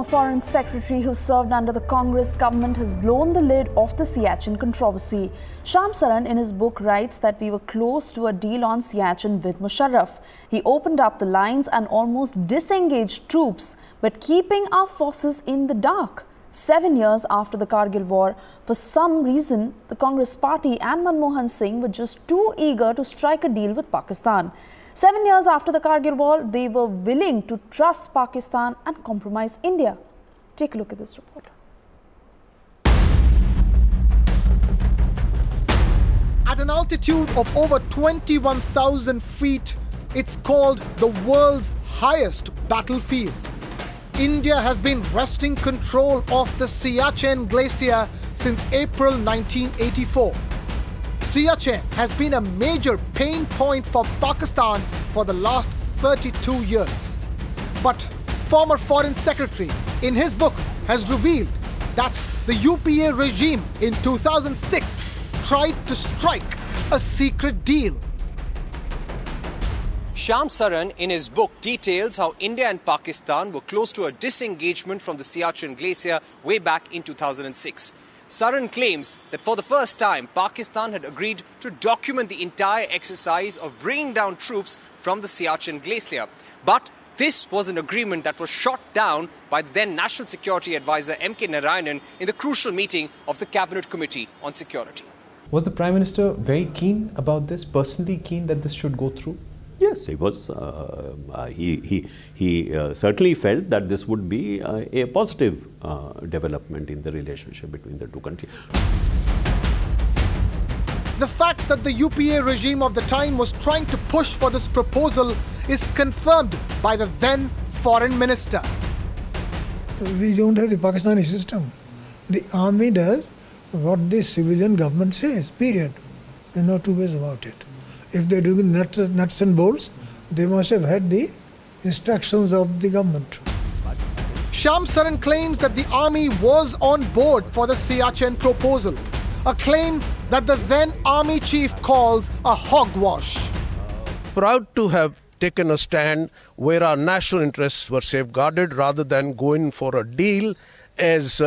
Foreign Secretary who served under the Congress government has blown the lid off the Siachen controversy. Siachen in his book writes that we were close to a deal on Siachen with Musharraf. He opened up the lines and almost disengaged troops, but keeping our forces in the dark. 7 years after the Kargil war, for some reason, the Congress party and Manmohan Singh were just too eager to strike a deal with Pakistan. 7 years after the Kargil war, they were willing to trust Pakistan and compromise India. Take a look at this report. At an altitude of over 21,000 feet, it's called the world's highest battlefield. India has been wresting control of the Siachen Glacier since April 1984. Siachen has been a major pain point for Pakistan for the last 32 years. But former Foreign Secretary in his book has revealed that the UPA regime in 2006 tried to strike a secret deal. Siachen in his book details how India and Pakistan were close to a disengagement from the Siachen Glacier way back in 2006. Saran claims that for the first time, Pakistan had agreed to document the entire exercise of bringing down troops from the Siachen Glacier. But this was an agreement that was shot down by the then National Security Advisor M.K. Narayanan in the crucial meeting of the Cabinet Committee on Security. Was the Prime Minister very keen about this, personally keen that this should go through? Yes, he was. He certainly felt that this would be a positive development in the relationship between the two countries. The fact that the UPA regime of the time was trying to push for this proposal is confirmed by the then Foreign Minister. We don't have the Pakistani system. The army does what the civilian government says, period. There are no two ways about it. If they're doing nuts and bolts, they must have had the instructions of the government. Siachen claims that the army was on board for the Siachen proposal, a claim that the then army chief calls a hogwash. Proud to have taken a stand where our national interests were safeguarded rather than going for a deal, as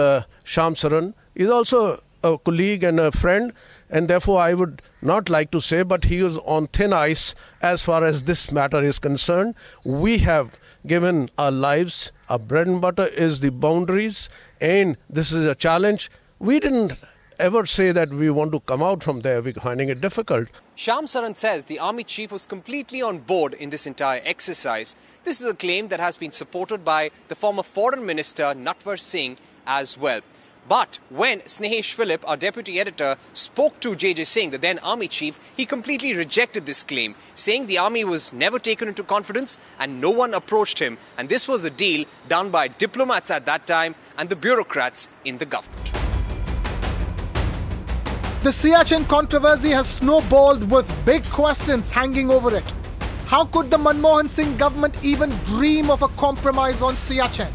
Siachen is also a colleague and a friend, and therefore I would not like to say, but he is on thin ice as far as this matter is concerned. We have given our lives, our bread and butter is the boundaries, and this is a challenge. We didn't ever say that we want to come out from there. We're finding it difficult. Siachen says the army chief was completely on board in this entire exercise. This is a claim that has been supported by the former Foreign Minister Natwar Singh as well. But when Snehesh Philip, our deputy editor, spoke to J.J. Singh, the then army chief, he completely rejected this claim, saying the army was never taken into confidence and no one approached him. And this was a deal done by diplomats at that time and the bureaucrats in the government. The Siachen controversy has snowballed with big questions hanging over it. How could the Manmohan Singh government even dream of a compromise on Siachen?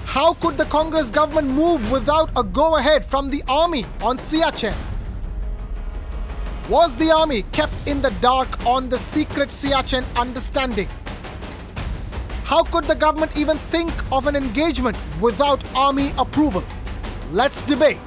How could the Congress government move without a go-ahead from the army on Siachen? Was the army kept in the dark on the secret Siachen understanding? How could the government even think of an engagement without army approval? Let's debate.